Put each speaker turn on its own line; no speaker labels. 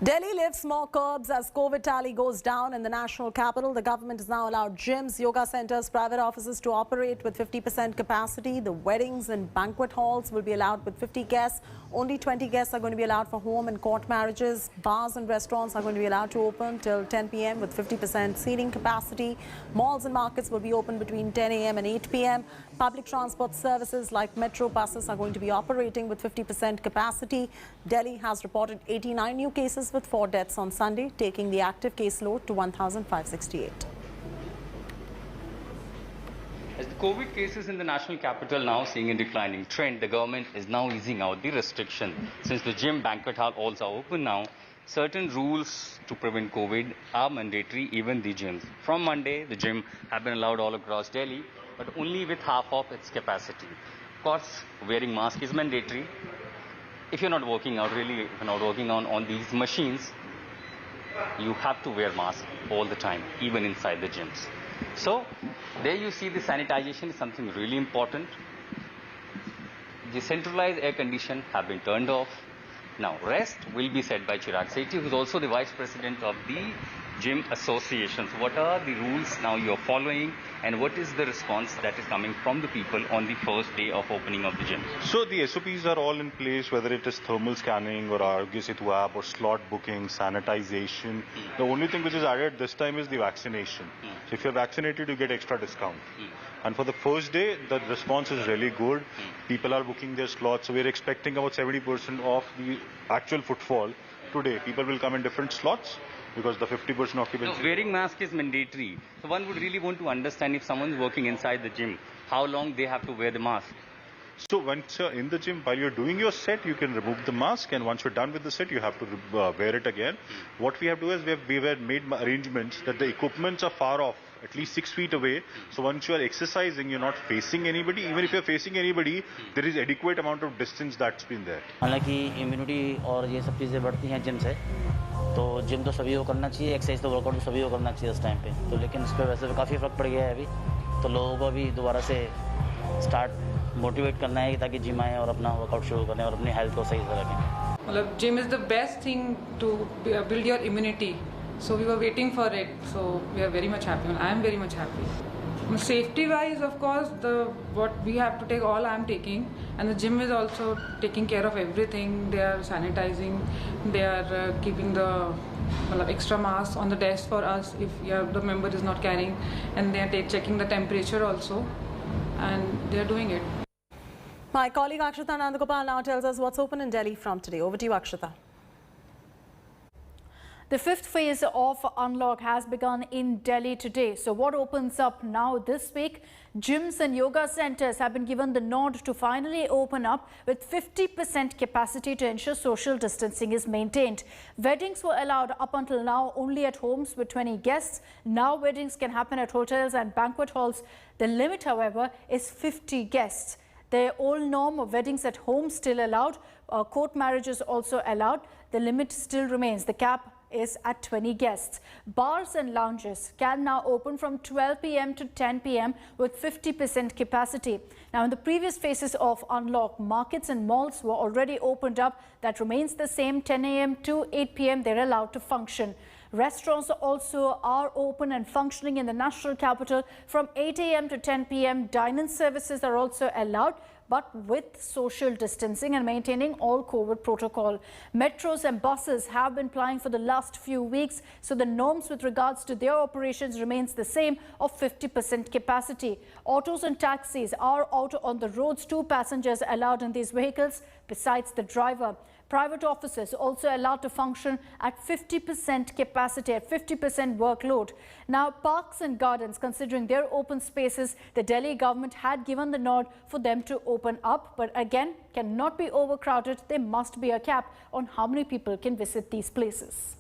Delhi lifts more curbs as COVID tally goes down in the national capital. The government has now allowed gyms, yoga centers, private offices to operate with 50% capacity. The weddings and banquet halls will be allowed with 50 guests. Only 20 guests are going to be allowed for home and court marriages. Bars and restaurants are going to be allowed to open till 10 p.m. with 50% seating capacity. Malls and markets will be open between 10 a.m. and 8 p.m. Public transport services like metro buses are going to be operating with 50% capacity. Delhi has reported 89 new cases with 4 deaths on Sunday, taking the active caseload to 1,568.
As the COVID cases in the national capital now seeing a declining trend, the government is now easing out the restriction. Since the gym, banquet hall halls are open now, certain rules to prevent COVID are mandatory, even the gyms. From Monday, the gym have been allowed all across Delhi, but only with half of its capacity. Of course, wearing mask is mandatory. If you're not working out, really, if you're not working on these machines, you have to wear mask all the time, even inside the gyms. So, there you see the sanitization is something really important. The centralized air condition have been turned off. Now, rest will be said by Chirag Sethi, who is also the vice president of the gym associations. What are the rules now you are following, and what is the response that is coming from the people on the first day of opening of the gym?
So the SOPs are all in place, whether it is thermal scanning or Arogya Setu app or slot booking, sanitization. The only thing which is added this time is the vaccination. So if you're vaccinated, you get extra discount. And for the first day, the response is really good. People are booking their slots. So we're expecting about 70% of the actual footfall today. People will come in different slots, because the 50% occupancy...
No, wearing mask is mandatory. So one would really want to understand, if someone is working inside the gym, how long they have to wear the mask.
So once you're in the gym, while you're doing your set, you can remove the mask, and once you're done with the set, you have to wear it again. What we have to do is we have made arrangements that the equipments are far off, at least 6 feet away. So once you are exercising, you're not facing anybody. Even if you're facing anybody, there is adequate amount of distance that's been there.
हालांकि immunity और ये सब चीज़ें बढ़ती हैं gym से, तो gym तो सभी को करना चाहिए, एक्सरसाइज तो वर्कआउट तो सभी को करना चाहिए इस टाइम पे. तो लेकिन इस पर वैसे तो काफ़ी फ़र्क पड़ गया है अभी, तो लोगों को अभी दोबारा से स्टार्ट मोटिवेट करना है ताकि जिम आए और अपना वर्कआउट शुरू करें और अपनी हेल्थ को सही से रखें.
मतलब gym is the best thing to build your immunity. So we were waiting for it. So we are very much happy. I am very much happy. Safety-wise, of course, what we have to take, all I am taking, and the gym is also taking care of everything. They are sanitizing. They are keeping the extra masks on the desk for us if the member is not carrying, and they are checking the temperature also, and they are doing it.
My colleague Akshita Nandagopal now tells us what's open in Delhi from today. Over to you, Akshita.
The fifth phase of unlock has begun in Delhi today. So what opens up now this week? Gyms and yoga centers have been given the nod to finally open up with 50% capacity to ensure social distancing is maintained. Weddings were allowed up until now only at homes with 20 guests. Now weddings can happen at hotels and banquet halls. The limit, however, is 50 guests. The old norm of weddings at home still allowed. Court marriages also allowed. The limit still remains. The cap is at 20 guests. Bars and lounges can now open from 12 p.m. to 10 p.m. with 50% capacity. Now, in the previous phases of unlock, markets and malls were already opened up. That remains the same. 10 a.m. to 8 p.m. they're allowed to function. Restaurants also are open and functioning in the national capital from 8 a.m. to 10 p.m. Dine-in services are also allowed, but with social distancing and maintaining all COVID protocol. Metros and buses have been plying for the last few weeks, so the norms with regards to their operations remains the same of 50% capacity. Autos and taxis are out on the roads. 2 passengers allowed in these vehicles besides the driver. Private offices also allowed to function at 50% capacity, at 50% workload. Now, parks and gardens, considering their open spaces, the Delhi government had given the nod for them to open up, but again, cannot be overcrowded. There must be a cap on how many people can visit these places.